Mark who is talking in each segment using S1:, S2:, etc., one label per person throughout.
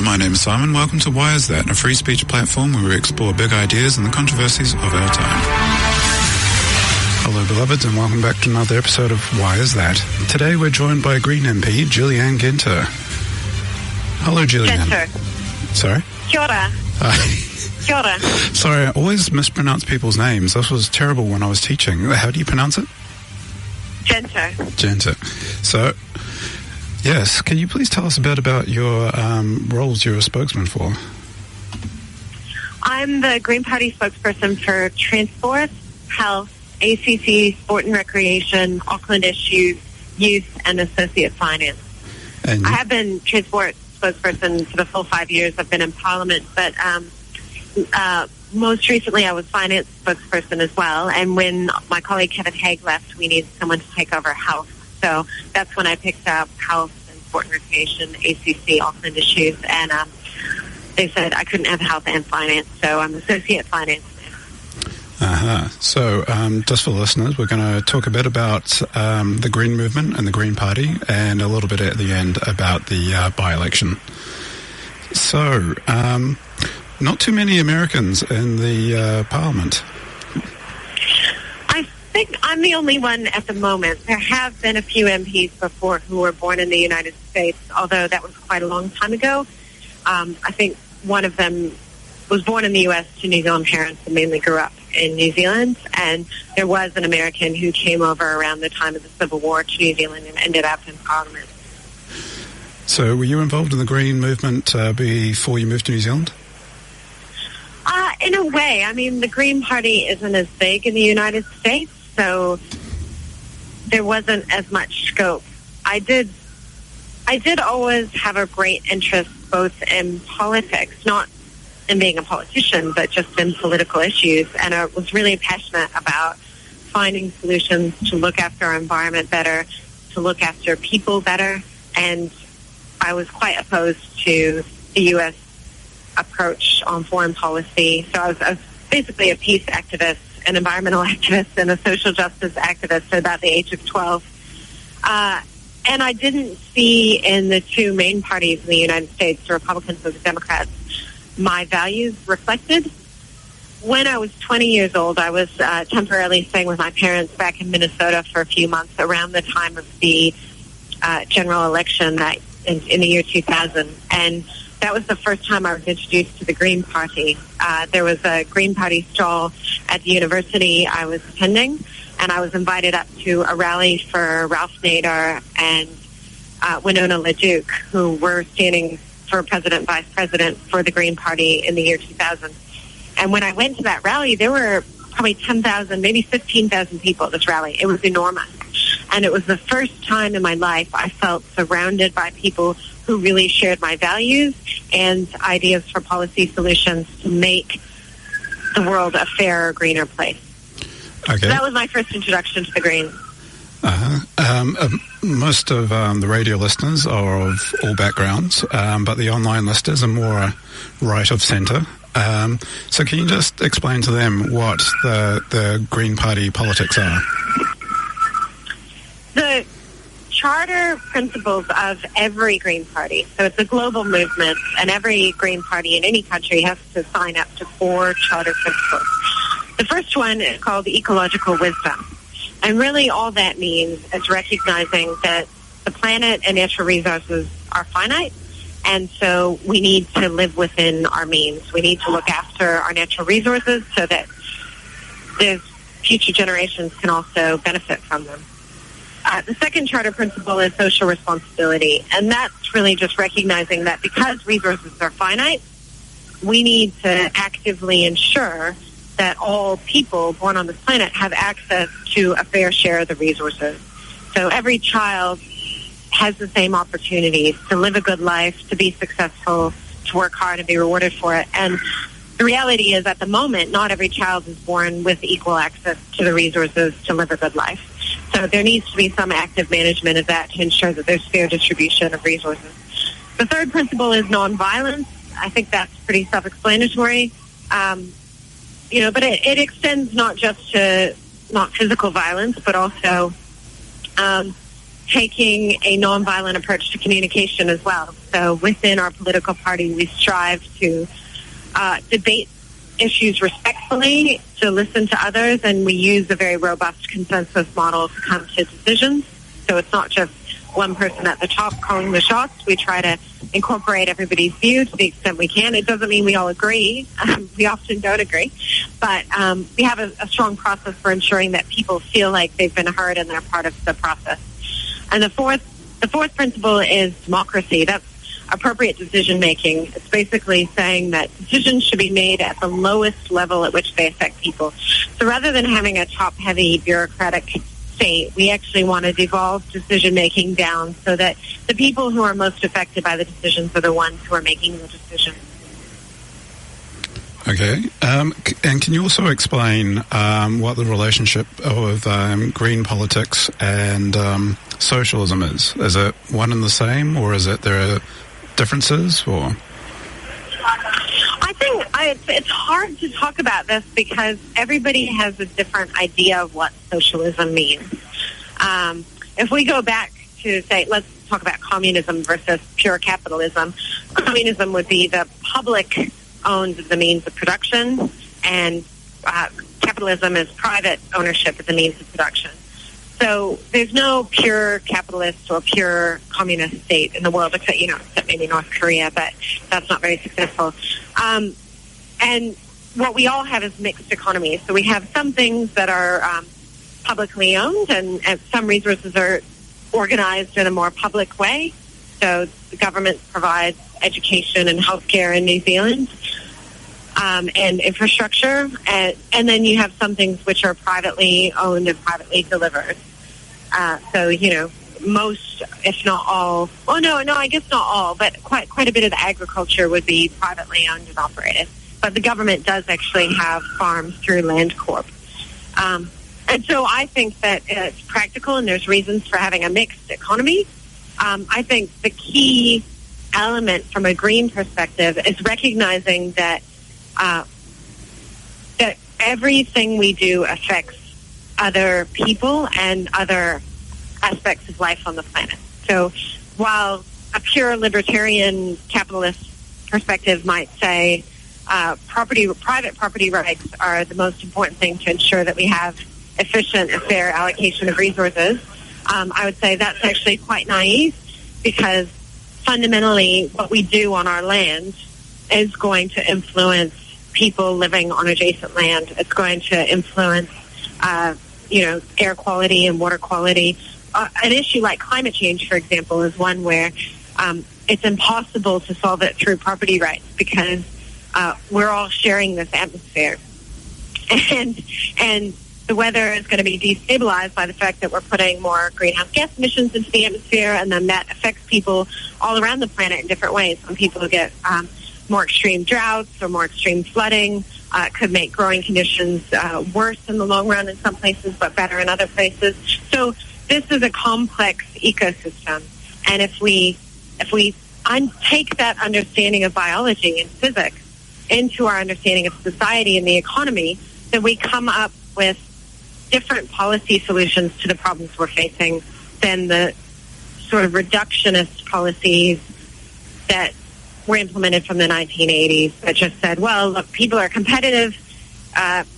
S1: Hello, my name is Simon. Welcome to Why Is That, a free speech platform where we explore big ideas and the controversies of our time. Hello, beloveds, and welcome back to another episode of Why Is That? Today we're joined by Green MP, Gillian Genter. Hello, Gillian.
S2: Genter.
S1: Sorry?
S2: Kia ora. Kia ora.
S1: Sorry, I always mispronounce people's names. This was terrible when I was teaching. How do you pronounce it?
S2: Genter.
S1: Genter. So, yes, can you please tell us a bit about your roles you're a spokesman for?
S2: I'm the Green Party spokesperson for transport, health, ACC, sport and recreation, Auckland issues, youth, and associate finance.
S1: And
S2: I have been transport spokesperson for the full 5 years I've been in Parliament, but most recently I was finance spokesperson as well, and when my colleague Kevin Haig left, we needed someone to take over health. So that's when I picked up health and sport and recreation, ACC, Auckland issues, and they said I couldn't have health and finance, so I'm associate finance now.
S1: So just for listeners, we're going to talk a bit about the Green Movement and the Green Party, and a little bit at the end about the by-election. So, not too many Americans in the Parliament.
S2: I think I'm the only one at the moment. There have been a few MPs before who were born in the United States, although that was quite a long time ago. I think one of them was born in the U.S. to New Zealand parents and mainly grew up in New Zealand. And there was an American who came over around the time of the Civil War to New Zealand and ended up in Parliament.
S1: So were you involved in the Green Movement before you moved to New Zealand?
S2: In a way. I mean, the Green Party isn't as big in the United States, so there wasn't as much scope. I did always have a great interest both in politics, not in being a politician, but just in political issues, and I was really passionate about finding solutions to look after our environment better, to look after people better, and I was quite opposed to the U.S. approach on foreign policy. So I was basically a peace activist, an environmental activist, and a social justice activist at about the age of 12. And I didn't see in the two main parties in the United States, the Republicans and the Democrats, my values reflected. When I was 20 years old, I was temporarily staying with my parents back in Minnesota for a few months around the time of the general election that in the year 2000. And that was the first time I was introduced to the Green Party. There was a Green Party stall at the university I was attending, and I was invited up to a rally for Ralph Nader and Winona LaDuke, who were standing for president, vice president for the Green Party in the year 2000. And when I went to that rally, there were probably 10,000, maybe 15,000 people at this rally. It was enormous. And it was the first time in my life I felt surrounded by people who really shared my values and ideas for policy solutions to make the world a fairer, greener place.
S1: Okay.
S2: So that was my first introduction to the Greens.
S1: Most of the radio listeners are of all backgrounds, but the online listeners are more right of centre. So can you just explain to them what the Green Party politics are? The
S2: charter principles of every Green Party, so it's a global movement, and every Green Party in any country has to sign up to 4 charter principles. The first one is called ecological wisdom. And really all that means is recognizing that the planet and natural resources are finite, and so we need to live within our means. We need to look after our natural resources so that the future generations can also benefit from them. The second charter principle is social responsibility, and that's really just recognizing that because resources are finite, we need to actively ensure that all people born on this planet have access to a fair share of the resources. So every child has the same opportunities to live a good life, to be successful, to work hard and be rewarded for it. And the reality is, at the moment, not every child is born with equal access to the resources to live a good life. So there needs to be some active management of that to ensure that there's fair distribution of resources. The third principle is nonviolence. I think that's pretty self-explanatory. But it extends not just to not physical violence, but also taking a nonviolent approach to communication as well. So within our political party, we strive to debate issues respectfully, to listen to others, and we use a very robust consensus model to come to decisions. So it's not just one person at the top calling the shots. We try to incorporate everybody's view to the extent we can. It doesn't mean we all agree. We often don't agree. But we have a strong process for ensuring that people feel like they've been heard and they're part of the process. And the fourth principle is democracy. That's appropriate decision-making. It's basically saying that decisions should be made at the lowest level at which they affect people. So rather than having a top-heavy bureaucratic state, we actually want to devolve decision-making down so that the people who are most affected by the decisions are the ones who are making the decisions.
S1: Okay. And can you also explain what the relationship of green politics and socialism is? Is it one and the same, or is it there are differences? Or
S2: I think it's hard to talk about this because everybody has a different idea of what socialism means. If we go back to, say, let's talk about communism versus pure capitalism. Communism would be the public owns the means of production, and capitalism is private ownership of the means of production. So there's no pure capitalist or pure communist state in the world, except maybe North Korea, but that's not very successful. And what we all have is mixed economies. So we have some things that are publicly owned, and some resources are organized in a more public way. So the government provides education and healthcare in New Zealand, and infrastructure, and then you have some things which are privately owned and privately delivered. So most, if not all, I guess not all, but quite a bit of the agriculture would be privately owned and operated. But the government does actually have farms through Land Corp. And so I think that it's practical, and there's reasons for having a mixed economy. I think the key element from a green perspective is recognizing that that everything we do affects other people and other aspects of life on the planet. So while a pure libertarian capitalist perspective might say private property rights are the most important thing to ensure that we have efficient and fair allocation of resources, I would say that's actually quite naive, because fundamentally what we do on our land is going to influence people living on adjacent land. It's going to influence, air quality and water quality. An issue like climate change, for example, is one where it's impossible to solve it through property rights, because we're all sharing this atmosphere. And the weather is going to be destabilized by the fact that we're putting more greenhouse gas emissions into the atmosphere, and then that affects people all around the planet in different ways. Some people get more extreme droughts or more extreme flooding. It could make growing conditions worse in the long run in some places, but better in other places. So this is a complex ecosystem, and if we take that understanding of biology and physics into our understanding of society and the economy, then we come up with different policy solutions to the problems we're facing than the sort of reductionist policies that were implemented from the 1980s that just said, well, look, people are competitive.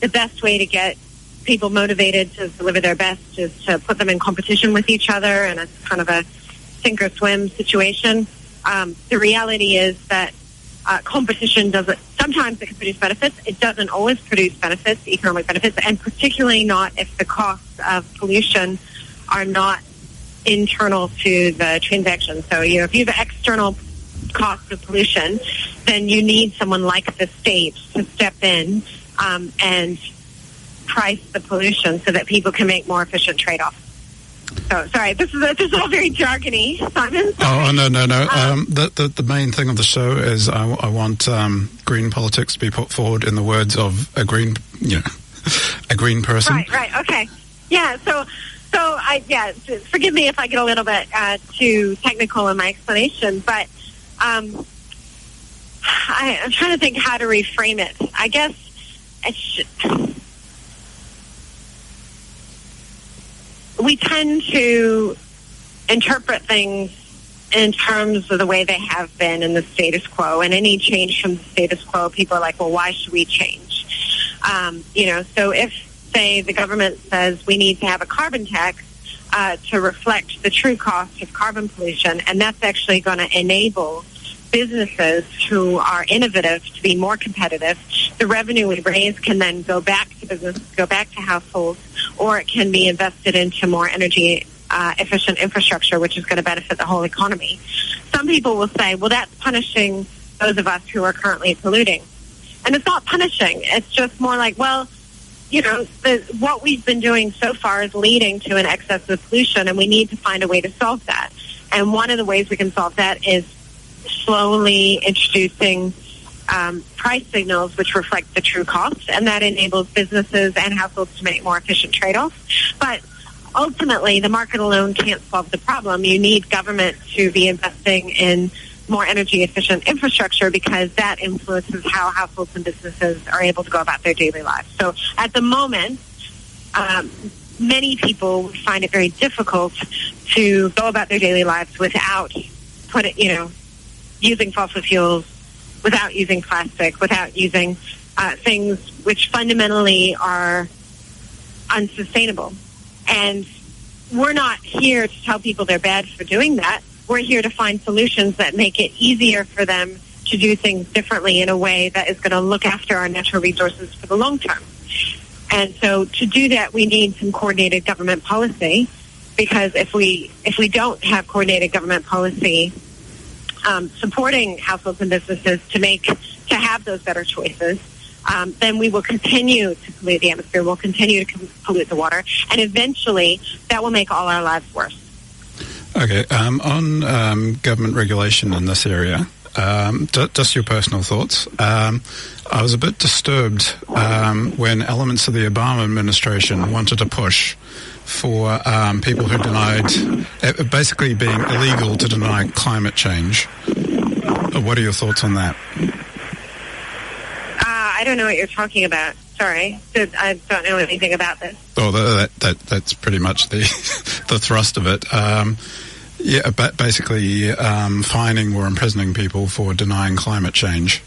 S2: The best way to get people motivated to deliver their best is to put them in competition with each other, and it's kind of a sink or swim situation. The reality is that competition doesn't, sometimes it can produce benefits. It doesn't always produce benefits, economic benefits, and particularly not if the costs of pollution are not internal to the transaction. So, if you have external costs of pollution, then you need someone like the state to step in and price the pollution so that people can make more efficient trade-offs. So, sorry, this is all very jargony, Simon.
S1: Oh, no. The main thing of the show is I want green politics to be put forward in the words of a green person.
S2: Right, okay. Yeah, forgive me if I get a little bit too technical in my explanation, but I'm trying to think how to reframe it. I guess we tend to interpret things in terms of the way they have been in the status quo. And any change from the status quo, people are like, well, why should we change? So if, say, the government says we need to have a carbon tax to reflect the true cost of carbon pollution, and that's actually going to enable businesses who are innovative to be more competitive, the revenue we raise can then go back to business, go back to households, or it can be invested into more energy efficient infrastructure, which is going to benefit the whole economy. Some people will say, well, that's punishing those of us who are currently polluting. And it's not punishing. It's just more like, well, what we've been doing so far is leading to an excess of pollution, and we need to find a way to solve that. And one of the ways we can solve that is slowly introducing price signals which reflect the true cost, and that enables businesses and households to make more efficient trade-offs. But ultimately, the market alone can't solve the problem. You need government to be investing in more energy-efficient infrastructure because that influences how households and businesses are able to go about their daily lives. So at the moment, many people find it very difficult to go about their daily lives without using fossil fuels, without using plastic, without using things which fundamentally are unsustainable. And we're not here to tell people they're bad for doing that. We're here to find solutions that make it easier for them to do things differently in a way that is going to look after our natural resources for the long term. And so to do that, we need some coordinated government policy, because if we don't have coordinated government policy supporting households and businesses to have those better choices, then we will continue to pollute the atmosphere, we'll continue to pollute the water, and eventually that will make all our lives worse.
S1: Okay, on government regulation in this area, just your personal thoughts. I was a bit disturbed when elements of the Obama administration wanted to push for people who denied, basically being illegal to deny climate change. What are your thoughts on that?
S2: I don't know what you're talking about. Sorry. I don't know anything about this.
S1: Oh, that's pretty much the the thrust of it. Basically fining or imprisoning people for denying climate change.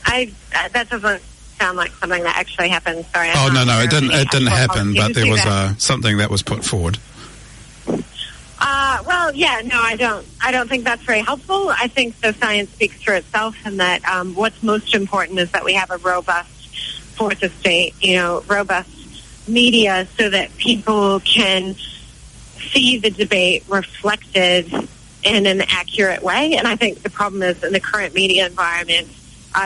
S2: That doesn't sound like something that actually happened. Sorry.
S1: Oh, no, it didn't happen, but there was something that was put forward.
S2: I don't think that's very helpful. I think the science speaks for itself, and that what's most important is that we have a robust fourth estate, robust media, so that people can see the debate reflected in an accurate way. And I think the problem is, in the current media environment,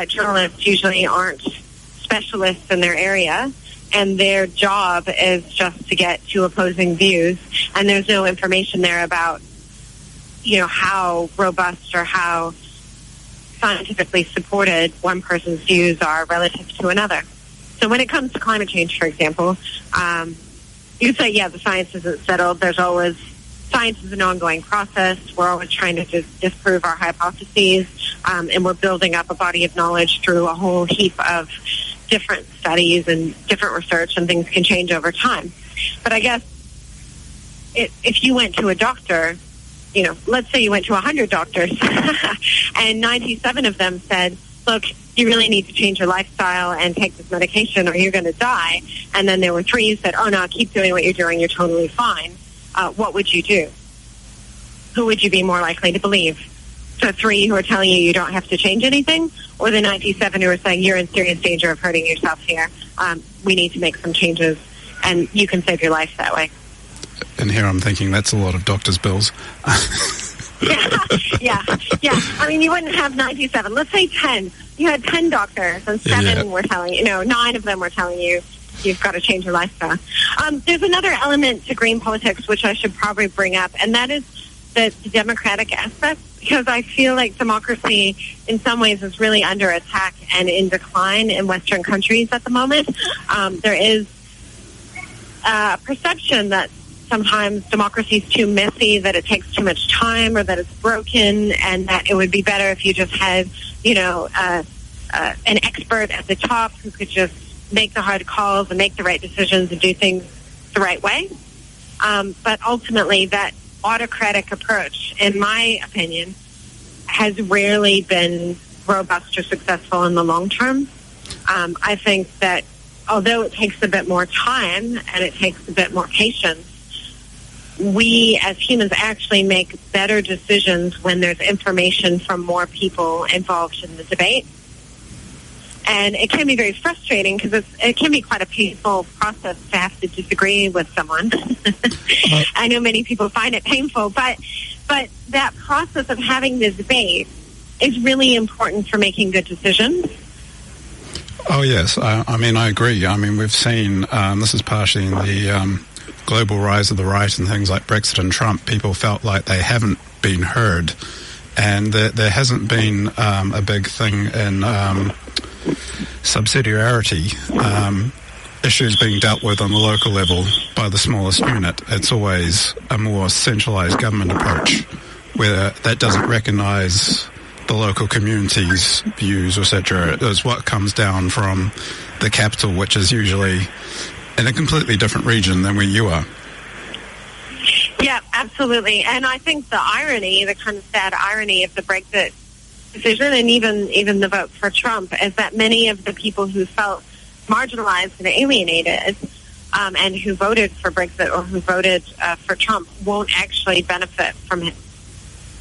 S2: journalists usually aren't specialists in their area, and their job is just to get to opposing views, and there's no information there about, how robust or how scientifically supported one person's views are relative to another. So when it comes to climate change, for example, you say, the science isn't settled. Science is an ongoing process. We're always trying to disprove our hypotheses, and we're building up a body of knowledge through a whole heap of different studies and different research, and things can change over time. But I guess if you went to a doctor, let's say you went to 100 doctors and 97 of them said, look, you really need to change your lifestyle and take this medication or you're going to die. And then there were 3 who said, oh, no, keep doing what you're doing. You're totally fine. What would you do? Who would you be more likely to believe? So 3 who are telling you don't have to change anything, or the 97 who are saying you're in serious danger of hurting yourself here. We need to make some changes, and you can save your life that way.
S1: And here I'm thinking that's a lot of doctors' bills.
S2: Yeah. I mean, you wouldn't have 97. Let's say 10. You had 10 doctors, and 7 were telling you, 9 of them were telling you you've got to change your lifestyle. There's another element to green politics which I should probably bring up, and that is the democratic aspect, because I feel like democracy in some ways is really under attack and in decline in Western countries at the moment. There is a perception that sometimes democracy is too messy, that it takes too much time, or that it's broken, and that it would be better if you just had, an expert at the top who could just make the hard calls and make the right decisions and do things the right way. But ultimately, that autocratic approach, in my opinion, has rarely been robust or successful in the long term. I think that although it takes a bit more time and it takes a bit more patience, we as humans actually make better decisions when there's information from more people involved in the debate. And it can be very frustrating because it can be quite a painful process to have to disagree with someone. I know many people find it painful, but that process of having this debate is really important for making good decisions.
S1: Oh, yes. I mean, I agree. I mean, we've seen, this is partially in the global rise of the right and things like Brexit and Trump. People felt like they haven't been heard. And there hasn't been a big thing in subsidiarity, issues being dealt with on the local level by the smallest unit. It's always a more centralised government approach where that doesn't recognise the local community's views, etc. It's what comes down from the capital, which is usually in a completely different region than where you are.
S2: Yeah, absolutely. And I think the irony, the kind of sad irony of the Brexit decision and even the vote for Trump is that many of the people who felt marginalized and alienated and who voted for Brexit or who voted for Trump won't actually benefit from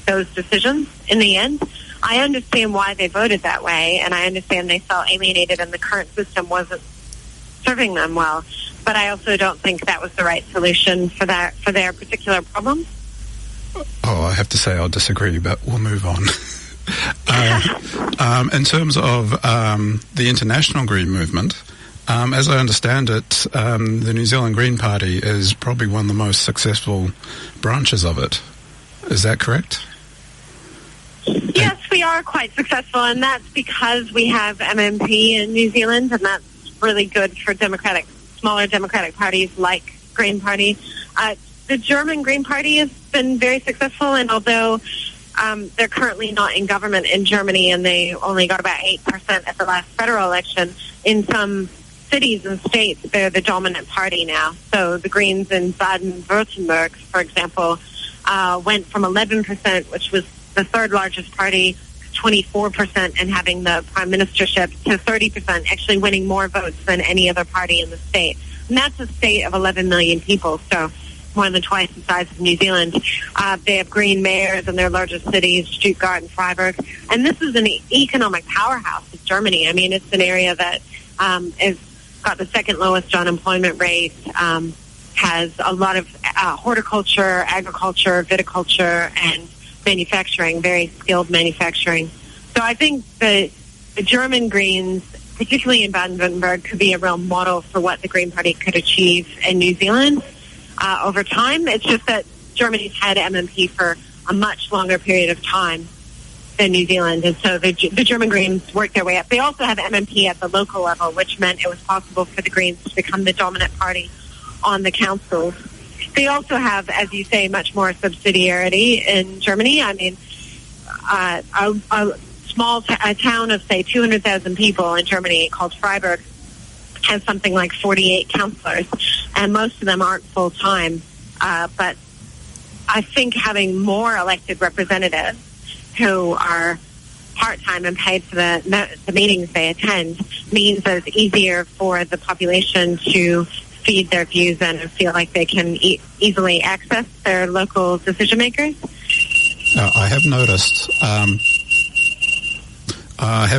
S2: those decisions in the end. I understand why they voted that way, and I understand they felt alienated and the current system wasn't serving them well. But I also don't think that was the right solution for their particular problem.
S1: Oh, I have to say I'll disagree, but we'll move on. In terms of the international Green movement, as I understand it, the New Zealand Green Party is probably one of the most successful branches of it. Is that correct?
S2: Yes, we are quite successful, and that's because we have MMP in New Zealand, and that's really good for smaller democratic parties like Green Party. The German Green Party has been very successful, and although they're currently not in government in Germany, and they only got about 8% at the last federal election, in some cities and states, they're the dominant party now. So the Greens in Baden-Württemberg, for example, went from 11%, which was the third largest party, 24% and having the prime ministership, to 30%, actually winning more votes than any other party in the state. And that's a state of 11 million people, so more than twice the size of New Zealand. They have green mayors in their largest cities, Stuttgart and Freiburg. And this is an economic powerhouse of Germany. I mean, it's an area that is got the second lowest unemployment rate, has a lot of horticulture, agriculture, viticulture, and manufacturing, very skilled manufacturing. So I think the German Greens, particularly in Baden-Württemberg, could be a real model for what the Green Party could achieve in New Zealand over time. It's just that Germany's had MMP for a much longer period of time than New Zealand, and so the German Greens worked their way up. They also have MMP at the local level, which meant it was possible for the Greens to become the dominant party on the councils. They also have, as you say, much more subsidiarity in Germany. I mean, a small town of, say, 200,000 people in Germany called Freiburg has something like 48 councillors, and most of them aren't full-time. But I think having more elected representatives who are part-time and paid for the meetings they attend means that it's easier for the population to feed their views and feel like they can easily access their local decision makers.
S1: I have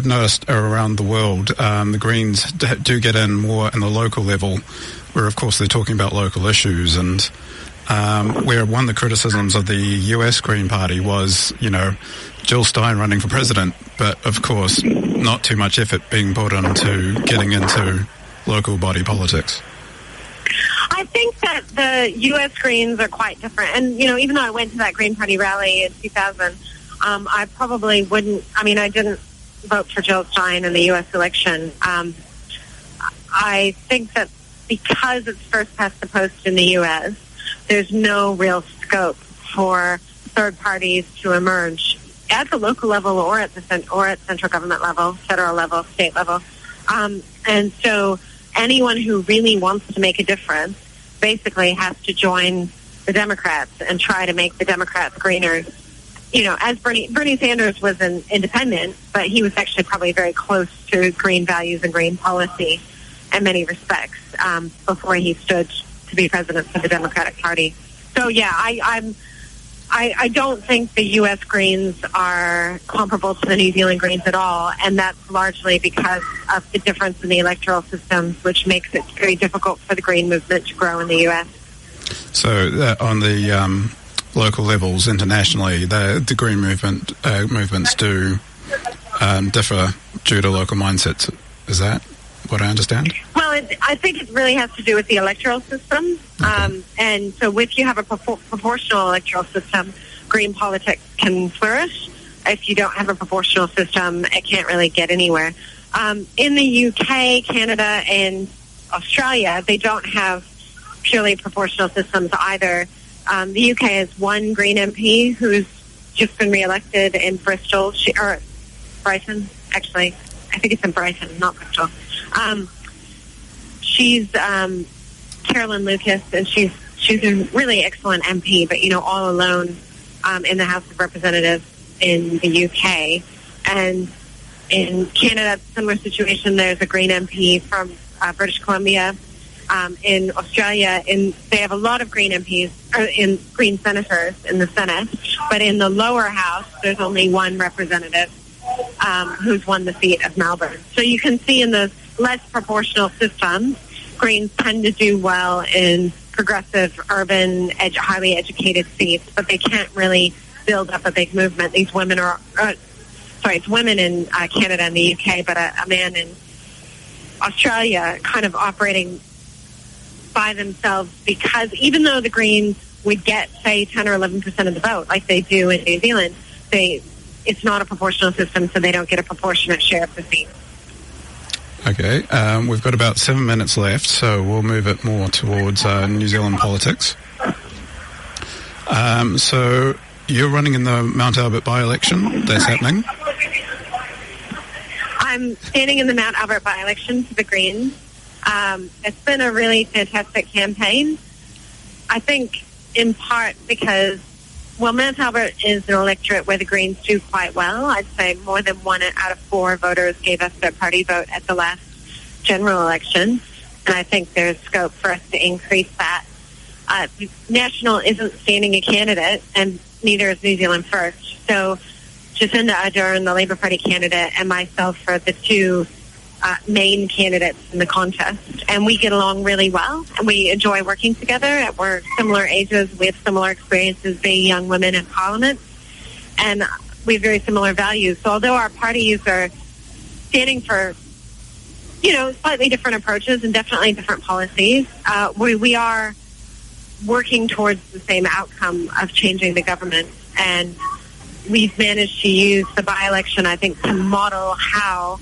S1: noticed around the world the Greens do get in more in the local level, where of course they're talking about local issues, and where one of the criticisms of the US Green Party was, Jill Stein running for president, but of course not too much effort being put into getting into local body politics.
S2: I think that the U.S. Greens are quite different. And, even though I went to that Green Party rally in 2000, I probably wouldn't, I didn't vote for Jill Stein in the U.S. election. I think that because it's first past the post in the U.S., there's no real scope for third parties to emerge at the local level or at central government level, federal level, state level. And so anyone who really wants to make a difference basically has to join the Democrats and try to make the Democrats greener. You know, as Bernie Sanders was an independent, but he was actually probably very close to green values and green policy in many respects before he stood to be president for the Democratic Party. So, yeah, I don't think the U.S. Greens are comparable to the New Zealand Greens at all, and that's largely because of the difference in the electoral systems, which makes it very difficult for the Green movement to grow in the U.S.
S1: So on the local levels internationally, the Green movements do differ due to local mindsets. Is that what I understand?
S2: Well, I think it really has to do with the electoral system. Okay. And so if you have a proportional electoral system, green politics can flourish. If you don't have a proportional system, it can't really get anywhere. In the UK, Canada, and Australia, they don't have purely proportional systems either. The UK has one Green MP who's just been re-elected in Bristol, or Brighton, actually. I think it's in Brighton, not Bristol. She's Carolyn Lucas, and she's a really excellent MP, but, you know, all alone in the House of Representatives in the UK. And in Canada, similar situation. There's a Green MP from British Columbia. In Australia, they have a lot of Green MPs, or in Green senators in the Senate, but in the lower house, there's only one representative who's won the seat of Melbourne. So you can see in those less proportional systems, Greens tend to do well in progressive, urban, highly educated seats, but they can't really build up a big movement. These women it's women in Canada and the UK, but a man in Australia kind of operating by themselves, because even though the Greens would get, say, 10 or 11% of the vote, like they do in New Zealand, it's not a proportional system, so they don't get a proportionate share of the seats.
S1: Okay, we've got about 7 minutes left, so we'll move it more towards New Zealand politics. So you're running in the Mount Albert by-election that's happening?
S2: I'm standing in the Mount Albert by-election for the Greens. It's been a really fantastic campaign. I think in part because, well, Mount Albert is an electorate where the Greens do quite well. I'd say more than 1 out of 4 voters gave us their party vote at the last general election, and I think there's scope for us to increase that. National isn't standing a candidate, and neither is New Zealand First. So Jacinda Ardern, the Labour Party candidate, and myself are the two main candidates in the contest, and we get along really well, and we enjoy working together. We're similar ages, we have similar experiences being young women in Parliament, and we have very similar values. So although our parties are standing for, you know, slightly different approaches and definitely different policies, we are working towards the same outcome of changing the government, and we've managed to use the by-election, I think, to model how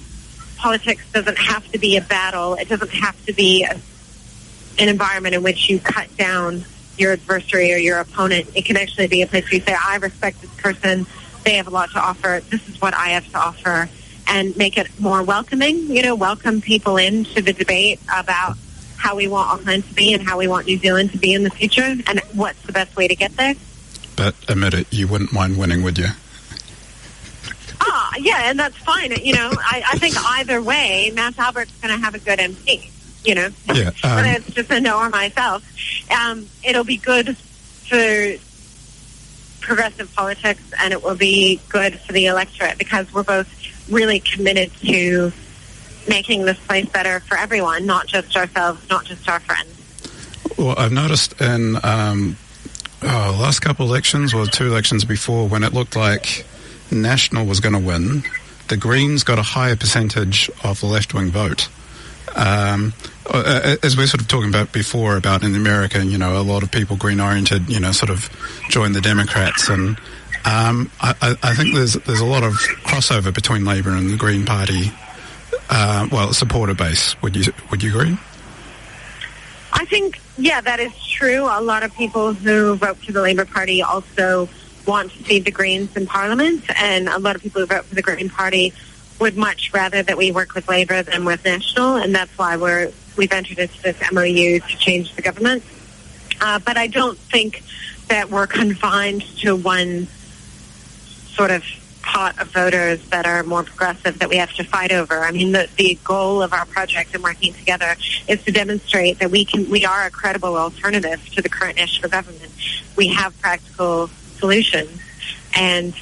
S2: politics doesn't have to be a battle. It doesn't have to be an environment in which you cut down your adversary or your opponent. It can actually be a place where you say, I respect this person. They have a lot to offer. This is what I have to offer. And make it more welcoming, you know, welcome people into the debate about how we want Auckland to be and how we want New Zealand to be in the future and what's the best way to get there. But
S1: admit it, you wouldn't mind winning, would you?
S2: Yeah, and that's fine. You know, I think either way, Mount Albert's going to have a good MP, you know,
S1: yeah,
S2: whether it's Jacinda or myself. It'll be good for progressive politics, and it will be good for the electorate, because we're both really committed to making this place better for everyone, not just ourselves, not just our friends.
S1: Well, I've noticed in last couple elections, or 2 elections before, when it looked like National was going to win, the Greens got a higher percentage of the left-wing vote. As we were sort of talking about before, about in America, you know, a lot of people green-oriented, you know, sort of join the Democrats, and I think there's a lot of crossover between Labour and the Green Party, supporter base. Would you agree?
S2: I think, yeah, that is true. A lot of people who vote for the Labour Party also want to see the Greens in Parliament, and a lot of people who vote for the Green Party would much rather that we work with Labour than with National, and that's why we've entered into this MOU to change the government. But I don't think that we're confined to one sort of pot of voters that are more progressive that we have to fight over. I mean, the goal of our project and working together is to demonstrate that we are a credible alternative to the current national government. We have practical solutions, and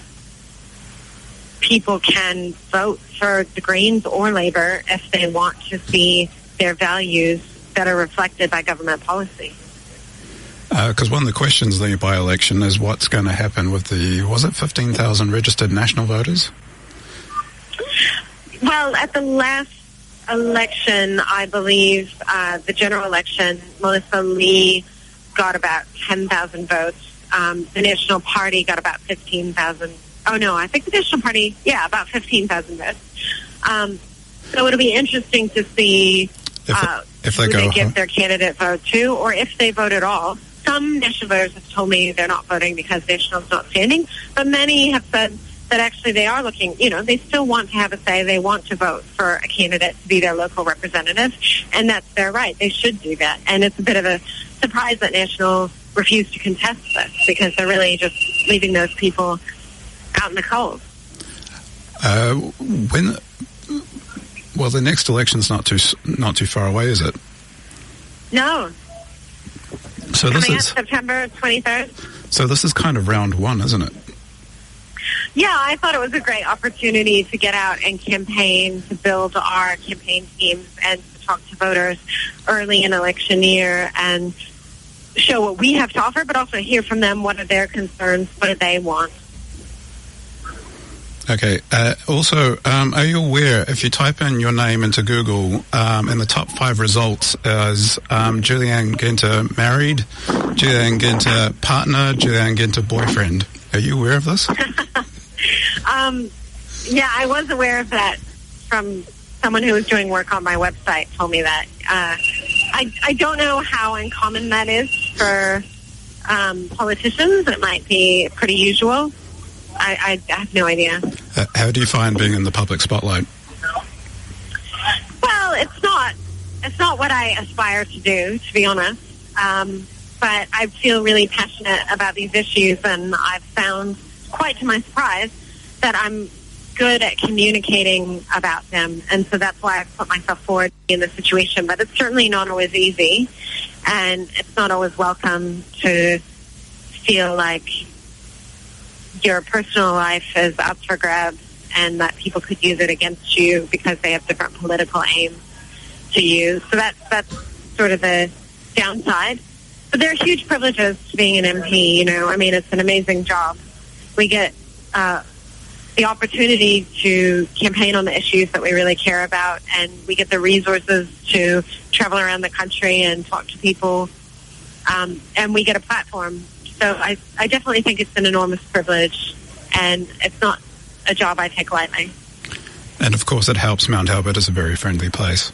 S2: people can vote for the Greens or Labour if they want to see their values that are reflected by government policy.
S1: Because one of the questions in the by-election is what's going to happen with the, was it 15,000 registered national voters?
S2: Well, at the last election, I believe, the general election, Melissa Lee got about 10,000 votes. The National Party got about 15,000. Oh, no, I think the National Party, about 15,000 votes. So it'll be interesting to see
S1: if
S2: who they give their candidate vote to, or if they vote at all. Some national voters have told me they're not voting because National's not standing, but many have said that actually they are looking, they still want to have a say. They want to vote for a candidate to be their local representative, and that's their right. They should do that. And it's a bit of a surprise that National refused to contest this, because they're really just leaving those people out in the cold.
S1: Well, the next election's not too far away, is it?
S2: No.
S1: So
S2: Coming up September 23rd.
S1: So this is kind of round one, isn't it?
S2: Yeah, I thought it was a great opportunity to get out and campaign, to build our campaign teams, and to talk to voters early in election year and show what we have to offer, but also hear from them what are their concerns, what do they want.
S1: Okay. Also, are you aware, if you type in your name into Google, in the top 5 results is Julianne Genter married, Julianne Genter partner, Julianne Genter boyfriend. Are you aware of this?
S2: Yeah, I was aware of that from someone who was doing work on my website told me that. I don't know how uncommon that is for politicians. It might be pretty usual. I have no idea.
S1: How do you find being in the public spotlight?
S2: Well, it's not what I aspire to do, to be honest. But I feel really passionate about these issues, and I've found, quite to my surprise, that I'm good at communicating about them, and so that's why I've put myself forward in this situation. But it's certainly not always easy, and it's not always welcome to feel like your personal life is up for grabs and that people could use it against you because they have different political aims to use. So that's sort of the downside. But there are huge privileges to being an MP, I mean, it's an amazing job. We get the opportunity to campaign on the issues that we really care about, and we get the resources to travel around the country and talk to people, and we get a platform. So I definitely think it's an enormous privilege, and it's not a job I take lightly.
S1: And, of course, it helps. Mount Albert is a very friendly place.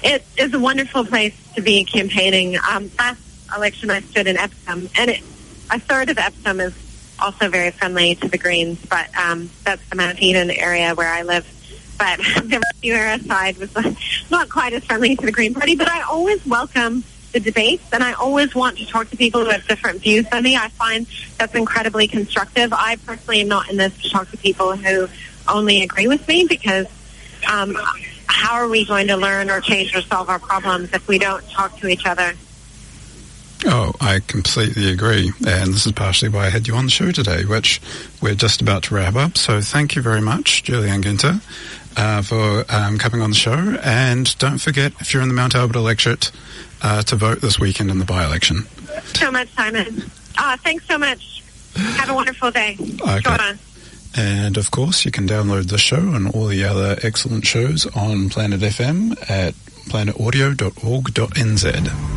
S2: It is a wonderful place to be campaigning. Last election I stood in Epsom, and a third of Epsom is also very friendly to the Greens, but that's the Mount Eden area where I live. But the Riviera side was not quite as friendly to the Green Party, but I always welcome the debates, and I always want to talk to people who have different views than me. I find that's incredibly constructive. I personally am not in this to talk to people who only agree with me, because how are we going to learn or change or solve our problems if we don't talk to each other?
S1: Oh, I completely agree. And this is partially why I had you on the show today, which we're just about to wrap up. So thank you very much, Julianne Genter, for coming on the show. And don't forget, if you're in the Mount Albert electorate, to vote this weekend in the by-election.
S2: So much, Simon. Thanks so much. Have a wonderful day.
S1: Okay. And, of course, you can download the show and all the other excellent shows on Planet FM at planetaudio.org.nz.